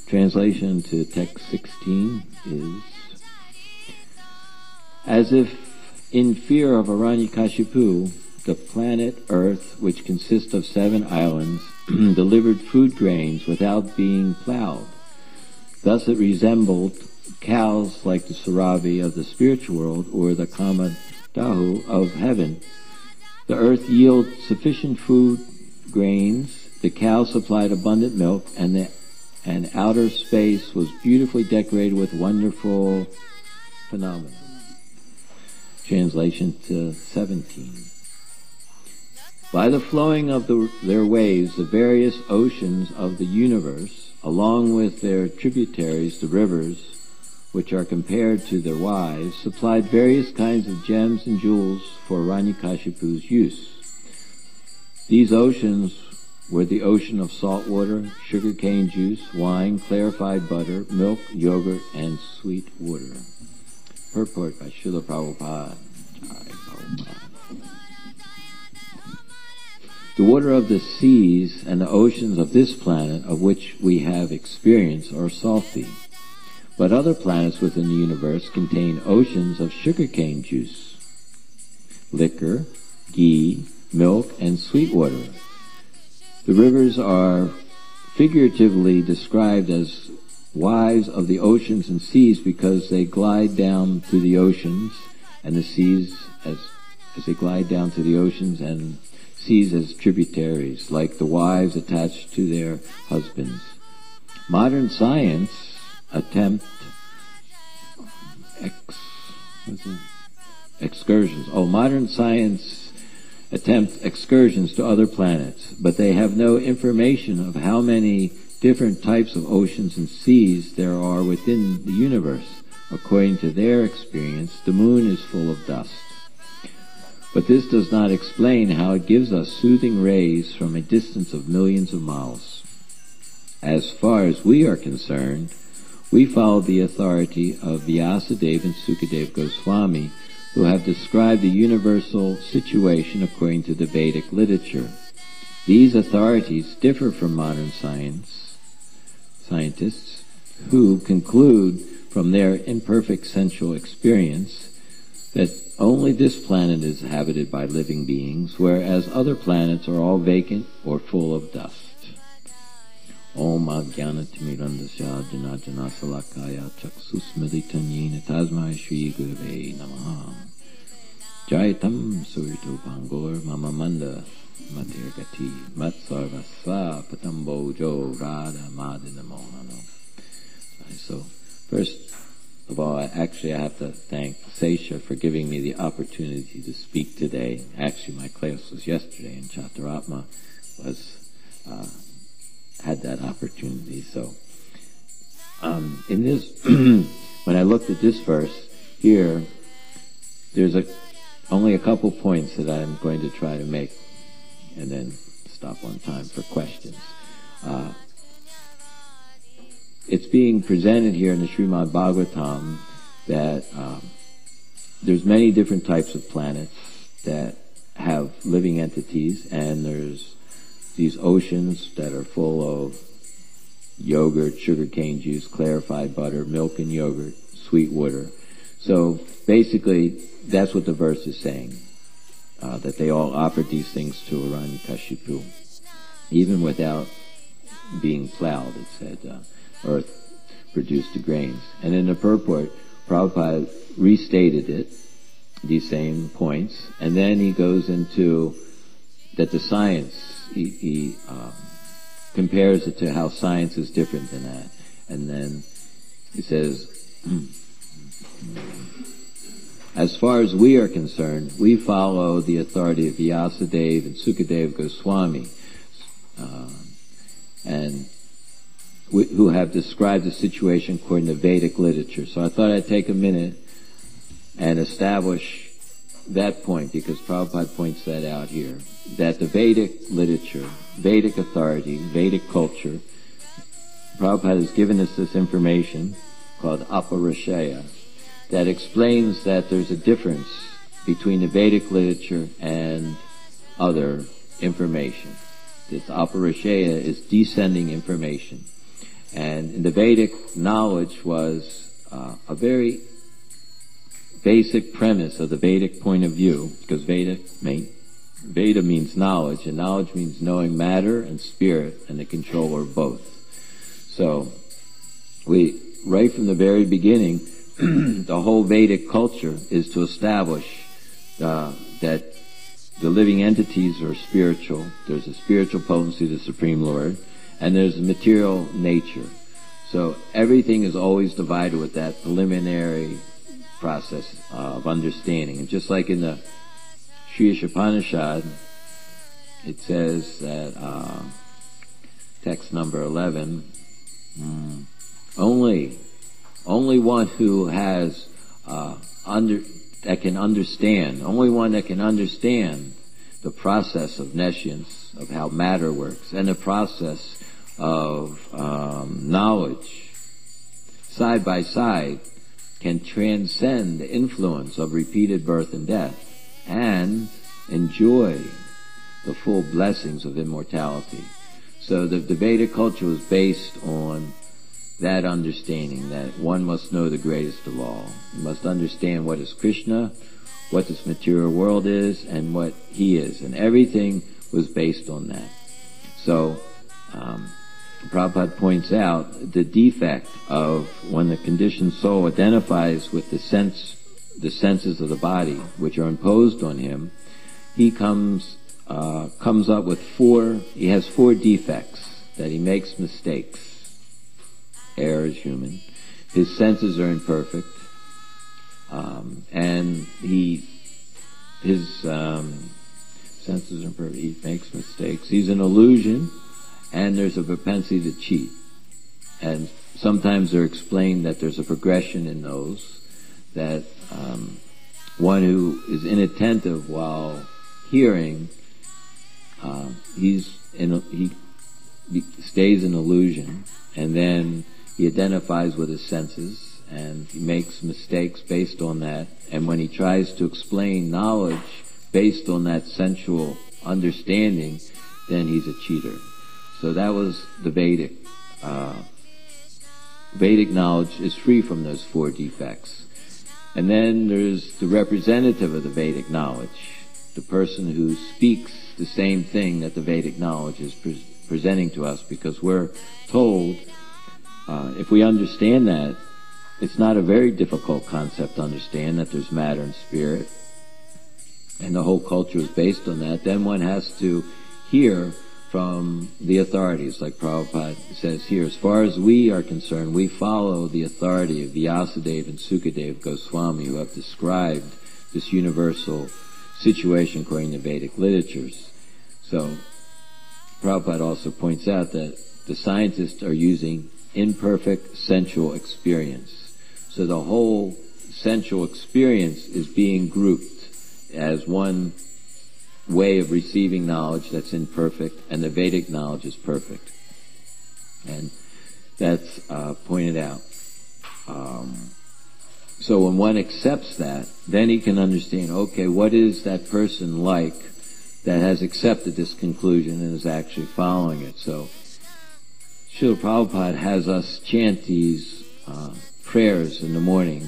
Translation to text 16 is, as if in fear of Hiranyakashipu, the planet Earth, which consists of 7 islands, delivered food grains without being plowed. Thus it resembled cows like the Suravi of the spiritual world or the Kamadahu of heaven. The earth yielded sufficient food grains, the cows supplied abundant milk, and outer space was beautifully decorated with wonderful phenomena. Translation to 17. By the flowing of their waves, the various oceans of the universe, along with their tributaries, the rivers, which are compared to their wives, supplied various kinds of gems and jewels for Hiranyakashipu's use. These oceans were the ocean of salt water, sugarcane juice, wine, clarified butter, milk, yogurt, and sweet water. Purport by Srila Prabhupada. The water of the seas and the oceans of this planet, of which we have experience, are salty. But other planets within the universe contain oceans of sugarcane juice, liquor, ghee, milk, and sweet water. The rivers are figuratively described as wives of the oceans and seas because they glide down to the oceans and the seas as they glide down to the oceans and seas as tributaries, like the wives attached to their husbands. Modern science attempts excursions to other planets, but they have no information of how many different types of oceans and seas there are within the universe. According to their experience, the moon is full of dust. But this does not explain how it gives us soothing rays from a distance of millions of miles. As far as we are concerned, we follow the authority of Vyasadeva and Sukadeva Goswami, who have described the universal situation according to the Vedic literature. These authorities differ from modern scientists, who conclude from their imperfect sensual experience that only this planet is inhabited by living beings, whereas other planets are all vacant or full of dust. Om Ajnana Timirandasya Janajana Salakaya Chaksusmilitanyena Tasmai Shri Gurave Namaha Jaitam Surito Pangor Mamamanda Matirgati Matsarvasa Patambo Jo Radha Madina Mohano. So, first of all, I have to thank Sesha for giving me the opportunity to speak today. Actually, my class was yesterday, and Chataratma had that opportunity. So, in this, when I looked at this verse here, there's only a couple points that I'm going to try to make, and then stop on time for questions. It's being presented here in the Srimad Bhagavatam that there's many different types of planets that have living entities, and there's these oceans that are full of yogurt, sugarcane juice, clarified butter, milk and yogurt, sweet water. So basically, that's what the verse is saying, that they all offered these things to Hiranyakashipu, even without being plowed, it said. Earth produced the grains. And in the purport, Prabhupada restated it, these same points, and then he goes into that the science, he compares it to how science is different than that. And then he says, as far as we are concerned, we follow the authority of Vyasadeva and Sukadeva Goswami, and who have described the situation according to Vedic literature. So I thought I'd take a minute and establish that point, because Prabhupada points that out here, that the Vedic literature, Vedic authority, Vedic culture, Prabhupada has given us this information called Aparishaya that explains that there's a difference between the Vedic literature and other information. This Aparishaya is descending information. And the Vedic knowledge was a very basic premise of the Vedic point of view, because Veda means knowledge, and knowledge means knowing matter and spirit and the controller of both. So right from the very beginning, the whole Vedic culture is to establish that the living entities are spiritual. There's a spiritual potency, the Supreme Lord, and there's a material nature. So everything is always divided with that preliminary process of understanding. And just like in the Sri Upanishad, it says that, text number 11, only one who has that can understand, only one that can understand the process of nescience, of how matter works, and the process of knowledge, side by side, can transcend the influence of repeated birth and death and enjoy the full blessings of immortality. So the Vedic culture was based on that understanding, that one must know the greatest of all. You must understand what is Krishna, what this material world is, and what he is. And everything was based on that. So Prabhupada points out the defect of when the conditioned soul identifies with the senses of the body, which are imposed on him, he comes up with he has four defects, that he makes mistakes. Error is human. His senses are imperfect, and his senses are imperfect. He makes mistakes. He's an illusion, and there's a propensity to cheat. And sometimes they're explained that there's a progression in those, that one who is inattentive while hearing, he stays in illusion, and then he identifies with his senses, and he makes mistakes based on that. And when he tries to explain knowledge based on that sensual understanding, then he's a cheater. So that was the Vedic. Vedic knowledge is free from those four defects. And then there's the representative of the Vedic knowledge, the person who speaks the same thing that the Vedic knowledge is presenting to us, because we're told, if we understand that, it's not a very difficult concept to understand that there's matter and spirit, and the whole culture is based on that. Then one has to hear from the authorities, like Prabhupada says here. As far as we are concerned, we follow the authority of Vyasadeva and Sukadeva Goswami, who have described this universal situation according to Vedic literatures. So Prabhupada also points out that the scientists are using imperfect sensual experience. So the whole sensual experience is being grouped as one way of receiving knowledge that's imperfect, and the Vedic knowledge is perfect. And that's pointed out. So when one accepts that, then he can understand, okay, what is that person like that has accepted this conclusion and is actually following it? So Srila Prabhupada has us chant these prayers in the morning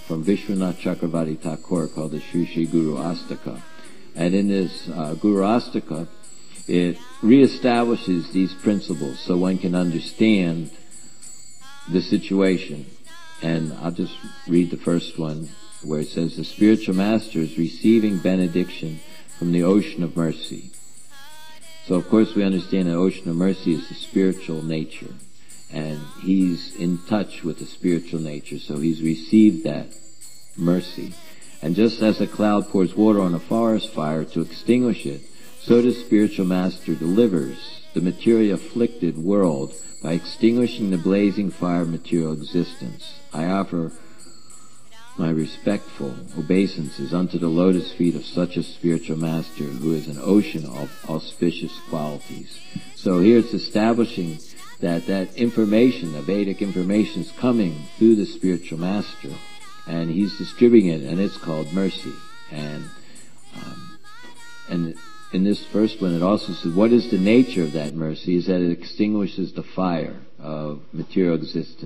from Visvanath Chakravarti Thakura, called the Sri Sri Gurvastakam. And in this Gurvastakam, it reestablishes these principles so one can understand the situation. And I'll just read the first one, where it says, the spiritual master is receiving benediction from the ocean of mercy. So of course we understand that ocean of mercy is the spiritual nature, and he's in touch with the spiritual nature, so he's received that mercy. And just as a cloud pours water on a forest fire to extinguish it, so the spiritual master delivers the material afflicted world by extinguishing the blazing fire of material existence. I offer my respectful obeisances unto the lotus feet of such a spiritual master, who is an ocean of auspicious qualities. So here it's establishing that information, the Vedic information, is coming through the spiritual master, and he's distributing it, and it's called mercy. And in this first one, it also says, what is the nature of that mercy? Is that it extinguishes the fire of material existence.